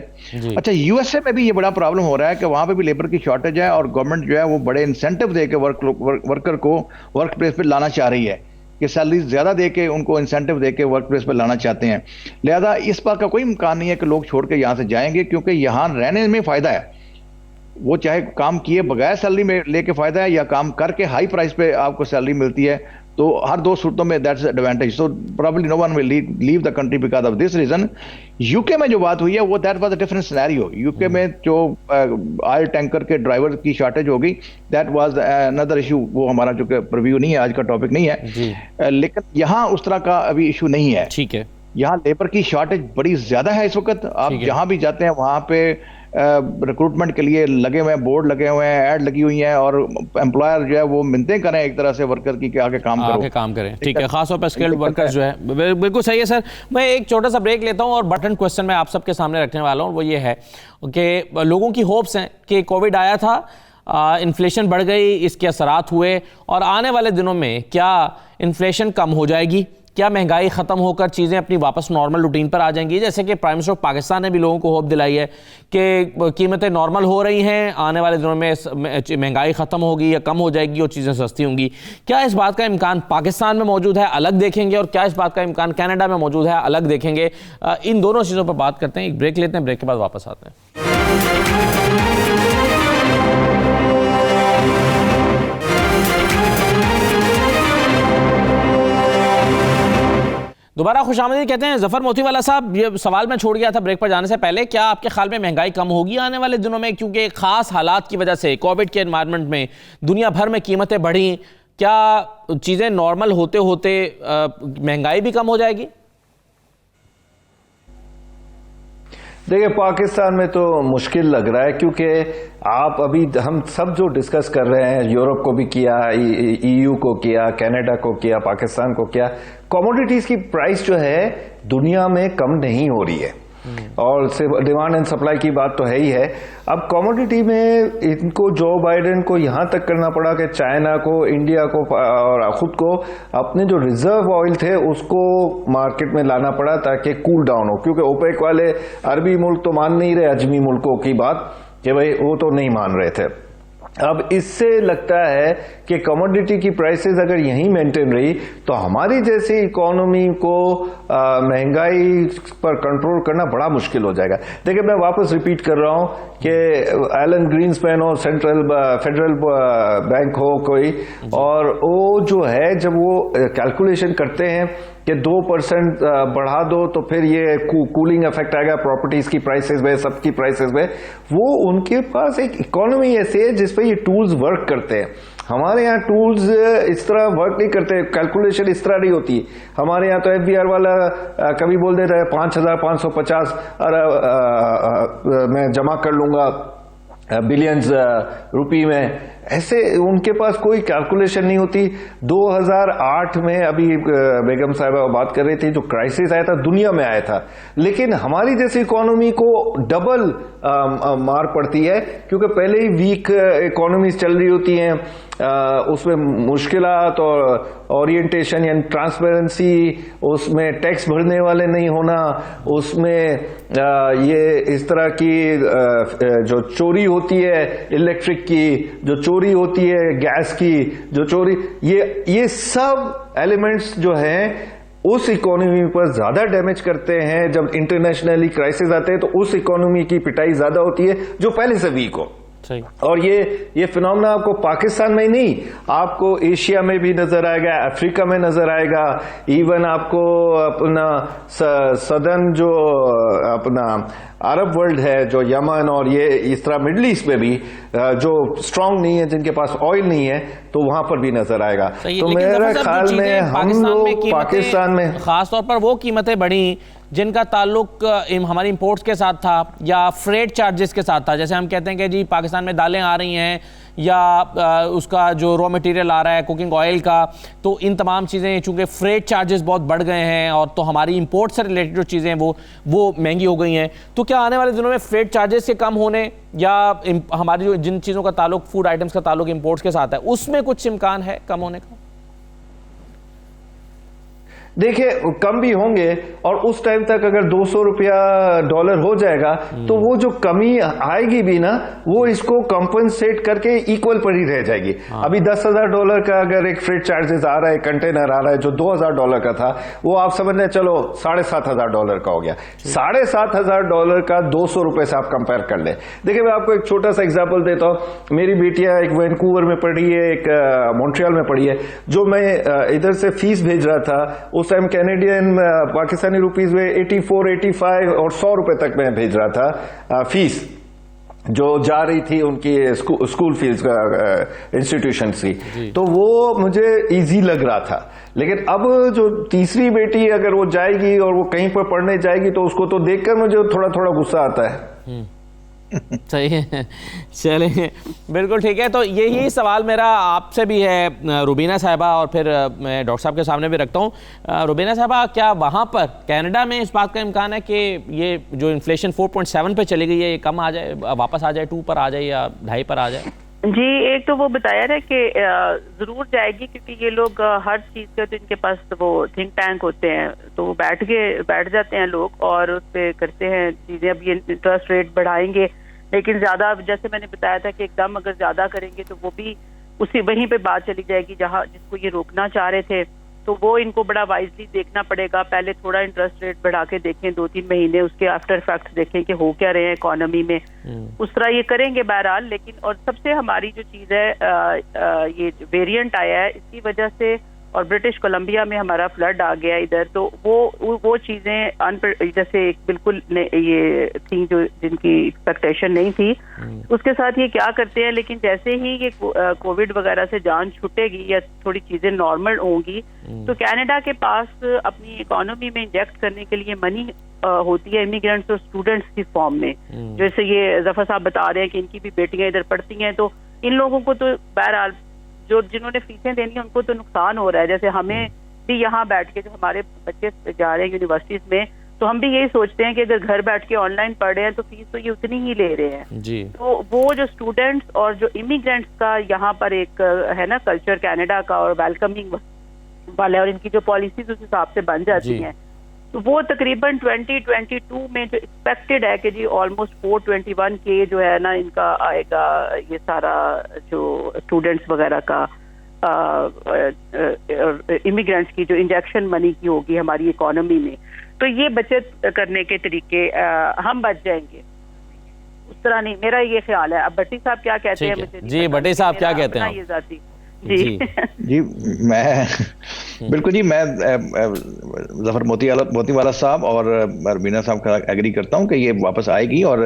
अच्छा, यूएसए में भी ये बड़ा प्रॉब्लम हो रहा है कि वहां पे भी लेबर की शॉर्टेज है, और गवर्नमेंट जो है वो बड़े इंसेंटिव दे के वर्कर को वर्क प्लेस पे लाना चाह रही है, कि सैलरी ज्यादा दे के उनको इंसेंटिव दे के वर्क प्लेस पे लाना चाहते हैं। लिहाजा इस बात का कोई इम्कान नहीं है कि लोग छोड़ के यहाँ से जाएंगे, क्योंकि यहाँ रहने में फायदा है। वो चाहे काम किए बगैर सैलरी में लेके फायदा है या काम करके हाई प्राइस पे आपको सैलरी मिलती है, तो हर दो सूरतों में that's advantage. So probably no one will leave the country because of this reason. UK में जो बात हुई है वो that was a different scenario. UK में जो ऑयल टैंकर के ड्राइवर की शॉर्टेज हो गई, दैट वाज अनदर इशू। वो हमारा जो प्रीव्यू नहीं है, आज का टॉपिक नहीं है, लेकिन यहाँ उस तरह का अभी इशू नहीं है। ठीक है, यहाँ लेबर की शॉर्टेज बड़ी ज्यादा है इस वक्त। आप जहां भी जाते हैं वहां पे रिक्रूटमेंट के लिए लगे हुए हैं, बोर्ड लगे हुए हैं, ऐड लगी हुई हैं, और एम्प्लॉयर जो है वो मिन्नतें करें एक तरह से वर्कर की कि आगे काम करो, आगे काम करें। ठीक है, खासतौर पर स्किल्ड वर्कर्स जो है। बिल्कुल सही है सर। मैं एक छोटा सा ब्रेक लेता हूं और बटन क्वेश्चन मैं आप सबके सामने रखने वाला हूं। वो ये है कि लोगों की होप्स हैं कि कोविड आया था, इन्फ्लेशन बढ़ गई, इसके असरात हुए, और आने वाले दिनों में क्या इन्फ्लेशन कम हो जाएगी, क्या महंगाई ख़त्म होकर चीज़ें अपनी वापस नॉर्मल रूटीन पर आ जाएंगी। जैसे कि प्राइम मिनिस्टर ऑफ पाकिस्तान ने भी लोगों को होप दिलाई है कि कीमतें नॉर्मल हो रही हैं, आने वाले दिनों में महंगाई ख़त्म होगी या कम हो जाएगी और चीज़ें सस्ती होंगी। क्या इस बात का इम्कान पाकिस्तान में मौजूद है, अलग देखेंगे, और क्या इस बात का इम्कान कनाडा में मौजूद है, अलग देखेंगे। इन दोनों चीज़ों पर बात करते हैं। एक ब्रेक लेते हैं, ब्रेक के बाद वापस आते हैं। दोबारा खुशामदीद कहते हैं। जफर मोतीवाला साहब, ये सवाल मैं छोड़ गया था ब्रेक पर जाने से पहले, क्या आपके ख्याल में महंगाई कम होगी आने वाले दिनों में? क्योंकि खास हालात की वजह से कोविड के एनवायरनमेंट में दुनिया भर में कीमतें बढ़ी, क्या चीज़ें नॉर्मल होते होते महंगाई भी कम हो जाएगी? देखिए, पाकिस्तान में तो मुश्किल लग रहा है, क्योंकि आप अभी हम सब जो डिस्कस कर रहे हैं, यूरोप को भी किया, ईयू को किया, कनाडा को किया, पाकिस्तान को किया, कमोडिटीज की प्राइस जो है दुनिया में कम नहीं हो रही है, और डिमांड एंड सप्लाई की बात तो है ही है। अब कमोडिटी में इनको जो बाइडेन को यहां तक करना पड़ा कि चाइना को, इंडिया को और खुद को अपने जो रिजर्व ऑयल थे उसको मार्केट में लाना पड़ा ताकि कूल डाउन हो, क्योंकि ओपेक वाले अरबी मुल्क तो मान नहीं रहे अजमी मुल्कों की बात, कि भाई वो तो नहीं मान रहे थे। अब इससे लगता है कि कमोडिटी की प्राइसेस अगर यहीं मेंटेन रही तो हमारी जैसी इकोनॉमी को महंगाई पर कंट्रोल करना बड़ा मुश्किल हो जाएगा। देखिए, मैं वापस रिपीट कर रहा हूं कि एलन ग्रीन्सपैन हो, फेडरल बैंक हो कोई, और वो जो है जब वो कैलकुलेशन करते हैं कि 2% बढ़ा दो तो फिर ये कूलिंग इफेक्ट आएगा प्रॉपर्टीज की प्राइसेस में, सबकी प्राइसेस में, वो उनके पास एक इकोनॉमी ऐसी है जिस पे ये टूल्स वर्क करते हैं। हमारे यहाँ टूल्स इस तरह वर्क नहीं करते, कैलकुलेशन इस तरह नहीं होती। हमारे यहाँ तो एफबीआर वाला कभी बोल देता है 5,550 मैं जमा कर लूंगा बिलियंस रुपी में, ऐसे उनके पास कोई कैलकुलेशन नहीं होती। 2008 में अभी बेगम साहिबा बात कर रही थी, जो क्राइसिस आया था दुनिया में आया था, लेकिन हमारी जैसी इकोनॉमी को डबल मार पड़ती है, क्योंकि पहले ही वीक इकोनॉमीज चल रही होती हैं, उसमें मुश्किलात और ओरिएंटेशन यानी ट्रांसपेरेंसी, उसमें टैक्स भरने वाले नहीं होना, उसमें ये इस तरह की जो चोरी होती है इलेक्ट्रिक की, जो चोरी होती है गैस की, जो चोरी, ये सब एलिमेंट्स जो हैं उस इकोनॉमी पर ज्यादा डैमेज करते हैं। जब इंटरनेशनली क्राइसिस आते हैं तो उस इकोनॉमी की पिटाई ज्यादा होती है जो पहले से वीक हो। सही। और ये फिनोमेना आपको पाकिस्तान में ही नहीं, आपको एशिया में भी नजर आएगा, अफ्रीका में नजर आएगा, इवन आपको अपना सदर्न जो अपना अरब वर्ल्ड है, जो यमन और ये इस तरह मिडल ईस्ट में भी जो स्ट्रांग नहीं है, जिनके पास ऑयल नहीं है, तो वहां पर भी नजर आएगा। तो मेरे ख्याल में हम लोग पाकिस्तान में खासतौर पर वो कीमतें बढ़ी जिनका ताल्लुक हमारी इंपोर्ट्स के साथ था या फ्रेट चार्जेस के साथ था। जैसे हम कहते हैं कि जी पाकिस्तान में दालें आ रही हैं या उसका जो रॉ मटेरियल आ रहा है कुकिंग ऑयल का, तो इन तमाम चीज़ें चूँकि फ्रेट चार्जेस बहुत बढ़ गए हैं और तो हमारी इंपोर्ट से रिलेटेड जो चीज़ें वो महंगी हो गई हैं। तो क्या आने वाले दिनों में फ्रेट चार्जेस के कम होने या हमारी जो जिन चीज़ों का ताल्लुक, फूड आइटम्स का ताल्लुक इंपोर्ट्स के साथ है, उसमें कुछ इम्कान है कम होने का? देखिए कम भी होंगे, और उस टाइम तक अगर 200 रुपया डॉलर हो जाएगा तो वो जो कमी आएगी भी ना, वो इसको कंपनसेट करके इक्वल पर ही रह जाएगी। अभी $10,000 का अगर एक फ्रेट चार्जेस आ रहा है, कंटेनर आ रहा है जो $2,000 का था, वो आप समझ लें चलो $7,500 का हो गया। $7,500 का 200 रुपए से आप कंपेयर कर ले। देखिए मैं आपको एक छोटा सा एग्जांपल देता हूं। मेरी बेटियां एक वैंकूवर में पढ़ी है, एक मॉन्ट्रियल में पढ़ी है। जो मैं इधर से फीस भेज रहा था उस टाइम कैनेडियन पाकिस्तानी रुपीज में 84, 85 और 100 रुपए तक मैं भेज रहा था फीस जो जा रही थी उनकी स्कूल फीस इंस्टीट्यूशन की, तो वो मुझे इजी लग रहा था। लेकिन अब जो तीसरी बेटी अगर वो जाएगी और वो कहीं पर पढ़ने जाएगी तो उसको तो देखकर मुझे थोड़ा थोड़ा गुस्सा आता है। सही है, चलिए बिल्कुल ठीक है। तो यही सवाल मेरा आपसे भी है रुबीना साहिबा, और फिर मैं डॉक्टर साहब के सामने भी रखता हूँ। रुबीना साहिबा, क्या वहाँ पर कनाडा में इस बात का इम्कान है कि ये जो इन्फ्लेशन 4.7 पे चली गई है, ये कम आ जाए, वापस आ जाए, 2 पर आ जाए या 2.5 पर आ जाए? जी, एक तो वो बताया ना कि जरूर जाएगी, क्योंकि ये लोग हर चीज का तो इनके पास वो थिंक टैंक होते हैं, तो वो बैठ जाते हैं लोग और उस पर करते हैं चीजें। अब ये इंटरेस्ट रेट बढ़ाएंगे, लेकिन ज्यादा, जैसे मैंने बताया था कि एकदम अगर ज्यादा करेंगे तो वो भी उसी वहीं पे बात चली जाएगी जहां जिसको ये रोकना चाह रहे थे। तो वो इनको बड़ा वाइजली देखना पड़ेगा। पहले थोड़ा इंटरेस्ट रेट बढ़ा के देखें 2-3 महीने, उसके आफ्टर इफेक्ट देखें कि हो क्या रहे हैं इकोनॉमी में, उस तरह ये करेंगे बहरहाल। लेकिन और सबसे हमारी जो चीज है, ये वेरिएंट आया है इसकी वजह से, और ब्रिटिश कोलंबिया में हमारा फ्लड आ गया इधर, तो वो चीजें जैसे बिल्कुल ये थी जो जिनकी एक्सपेक्टेशन नहीं थी, उसके साथ ये क्या करते हैं। लेकिन जैसे ही ये कोविड वगैरह से जान छूटेगी या थोड़ी चीजें नॉर्मल होंगी, तो कनाडा के पास अपनी इकोनॉमी में इंजेक्ट करने के लिए मनी होती है इमिग्रेंट्स और स्टूडेंट्स की फॉर्म में। जैसे ये जफर साहब बता रहे हैं कि इनकी भी बेटियां इधर पढ़ती हैं, तो इन लोगों को तो बहरहाल जिन्होंने फीसें देनी है उनको तो नुकसान हो रहा है। जैसे हमें भी यहाँ बैठ के, जो हमारे बच्चे जा रहे हैं यूनिवर्सिटीज में, तो हम भी यही सोचते हैं कि अगर घर बैठ के ऑनलाइन पढ़ रहे हैं तो फीस तो ये उतनी ही ले रहे हैं जी। तो वो जो स्टूडेंट्स और जो इमिग्रेंट्स का यहाँ पर एक है ना कल्चर कनाडा का, और वेलकमिंग वाला है, और इनकी जो पॉलिसीज उस हिसाब से बन जाती हैं, तो वो तकरीबन 2022 में जो एक्सपेक्टेड है कि जी ऑलमोस्ट 421 के जो है ना इनका आएगा, ये सारा जो स्टूडेंट्स वगैरह का इमिग्रेंट्स की जो इंजेक्शन मनी की होगी हमारी इकोनॉमी में, तो ये बचत करने के तरीके हम बच जाएंगे। उस तरह नहीं, मेरा ये ख्याल है। अब भट्टी साहब क्या कहते हैं मुझे जी, भट्टी साहब क्या कहते हैं? ये जाती जी मैं बिल्कुल जी, मैं जफर मोतीवाला साहब और रुबीना साहब का एग्री करता हूं कि ये वापस आएगी, और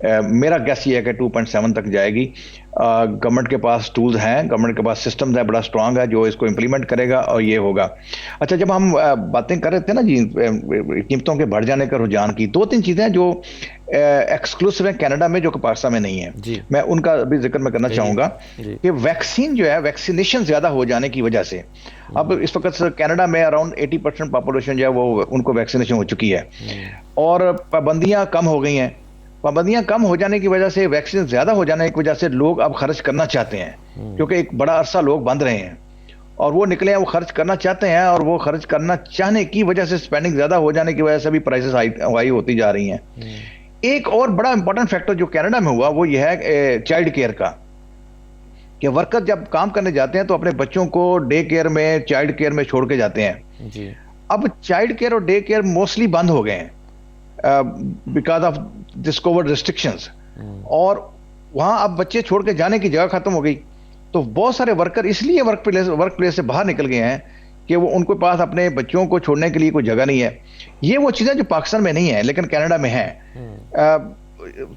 मेरा गैस ये है कि 2.7 तक जाएगी। गवर्नमेंट के पास टूल्स हैं, गवर्नमेंट के पास सिस्टम है, बड़ा स्ट्रांग है जो इसको इम्प्लीमेंट करेगा और ये होगा। अच्छा, जब हम बातें कर रहे थे ना जी कीमतों के बढ़ जाने का रुझान की, 2-3 चीजें जो एक्सक्लूसिव है कनाडा में जो कि पाकिस्तान में नहीं है, मैं उनका भी जिक्र मैं करना चाहूंगा कि वैक्सीन जो है, वैक्सीनेशन ज्यादा हो जाने की वजह से अब इस वक्त कनाडा में अराउंड 80% पॉपुलेशन जो है वो उनको वैक्सीनेशन हो चुकी है, और पाबंदियां कम हो गई हैं। पाबंदियां कम हो जाने की वजह से, वैक्सीन ज्यादा हो जाने की वजह से लोग अब खर्च करना चाहते हैं, क्योंकि एक बड़ा अरसा लोग बंद रहे हैं और वो निकले हैं, वो खर्च करना चाहते हैं, और वो खर्च करना चाहने की वजह से, स्पेंडिंग ज्यादा हो जाने की वजह से भी प्राइसेस हाई होती जा रही हैं। एक और बड़ा इंपॉर्टेंट फैक्टर जो कनाडा में हुआ वो ये है चाइल्ड केयर का, कि वर्कर जब काम करने जाते हैं तो अपने बच्चों को डे केयर में, चाइल्ड केयर में छोड़ के जाते हैं जी। अब चाइल्ड केयर और डे केयर मोस्टली बंद हो गए हैं because of this Covid restrictions, और वहां अब बच्चे छोड़ के जाने की जगह खत्म हो गई, तो बहुत सारे वर्कर इसलिए वर्क प्लेस से बाहर निकल गए हैं कि वो उनके पास अपने बच्चों को छोड़ने के लिए कोई जगह नहीं है। ये वो चीजें जो पाकिस्तान में नहीं है लेकिन कनाडा में है।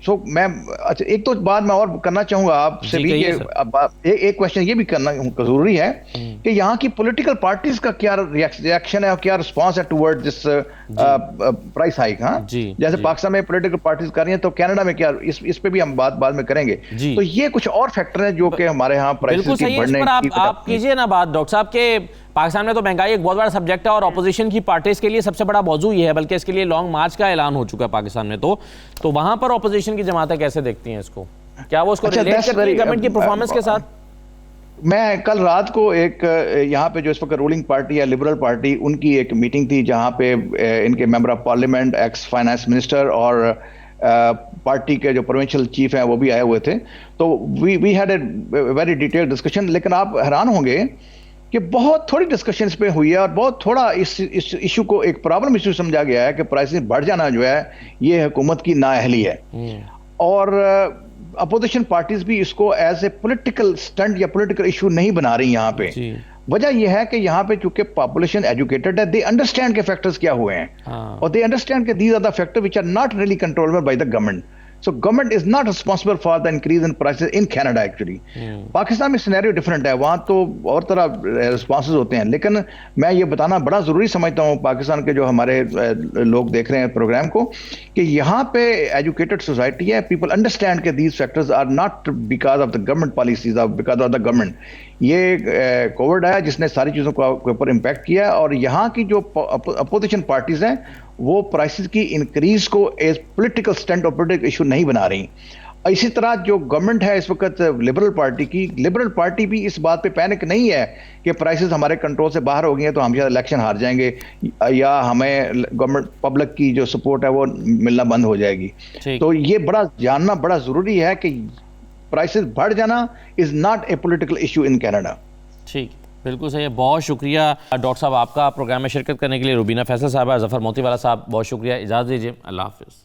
सो मैं अच्छा, एक तो बात मैं और करना चाहूंगा आपसे भी, एक क्वेश्चन ये भी करना जरूरी है कि यहाँ की पॉलिटिकल पार्टीज का क्या रिएक्शन है और क्या रिस्पांस है टुवर्ड दिस प्राइस हाइक। हाँ, जैसे पाकिस्तान में पॉलिटिकल पार्टीज कर रही हैं, तो कनाडा में क्या, इस पे भी हम बाद में करेंगे। तो ये कुछ और फैक्टर है जो कि हमारे यहाँ प्राइसेस की बढ़ने की। आप कीजिए ना बात डॉक्टर साहब के, पाकिस्तान में तो महंगाई एक बहुत बड़ा सब्जेक्ट है और ऑपोजिशन की पार्टीज के लिए सबसे बड़ा मौजू ये है, बल्कि इसके लिए लॉन्ग मार्च का ऐलान हो चुका है पाकिस्तान में। तो वहां पर ऑपोजिशन की जमातें कैसे देखती हैं इसको? क्या वो उसको रिलेट करती हैं गवर्नमेंट की परफॉर्मेंस के साथ? मैं कल रात को एक यहाँ पे जो इस वक्त रूलिंग पार्टी है लिबरल पार्टी, उनकी एक मीटिंग थी जहाँ पे इनके member of parliament, ex finance minister और पार्टी के जो प्रोविंशियल चीफ हैं वो भी आए हुए थे। तो we had a very detailed discussion. लेकिन आप हैरान होंगे कि बहुत थोड़ी डिस्कशन इस पे हुई है और बहुत थोड़ा इस इशू को एक प्रॉब्लम इशू समझा गया है कि प्राइसेस बढ़ जाना जो है ये हुकूमत की नाअहली है। और अपोजिशन पार्टीज भी इसको एज ए पॉलिटिकल स्टंट या पॉलिटिकल इशू नहीं बना रही यहाँ पे। वजह यह है कि यहाँ पे चूंकि पॉपुलेशन एजुकेटेड है, दे अंडरस्टैंड के फैक्टर्स क्या हुए हैं और दे अंडरस्टैंड के these are the factor which are not really controllable by the government. So government is not responsible for the increase in prices in Canada actually. Pakistan में scenario different है, वहाँ तो और तरह रिस्पॉन्सेज होते हैं। लेकिन मैं ये बताना बड़ा ज़रूरी समझता हूँ पाकिस्तान के जो हमारे लोग देख रहे हैं प्रोग्राम को, कि यहाँ पे एजुकेटेड सोसाइटी है, पीपल अंडरस्टैंड के these factors are not because of the government policies, because of the government. ये कोविड है जिसने सारी चीज़ों के ऊपर इम्पैक्ट किया और यहाँ की जो अपोजिशन पार्टीज हैं वो प्राइसेस की इंक्रीज को एज पॉलिटिकल स्टंट और पॉलिटिकल इशू नहीं बना रही। इसी तरह जो गवर्नमेंट है इस वक्त लिबरल पार्टी की, लिबरल पार्टी भी इस बात पे पैनिक नहीं है कि प्राइसेस हमारे कंट्रोल से बाहर हो गई हैं तो हम शायद इलेक्शन हार जाएंगे या हमें गवर्नमेंट पब्लिक की जो सपोर्ट है वो मिलना बंद हो जाएगी। तो ये बड़ा जानना बड़ा जरूरी है कि प्राइसेस बढ़ जाना is not a political issue in Canada. ठीक, बिल्कुल सही है। बहुत शुक्रिया डॉक्टर साहब आपका प्रोग्राम में शिरकत करने के लिए। रुबीना फैसल साहब, जफर मोतीवाला साहब, बहुत शुक्रिया। इजाज़त दीजिए, अल्लाह हाफिज़।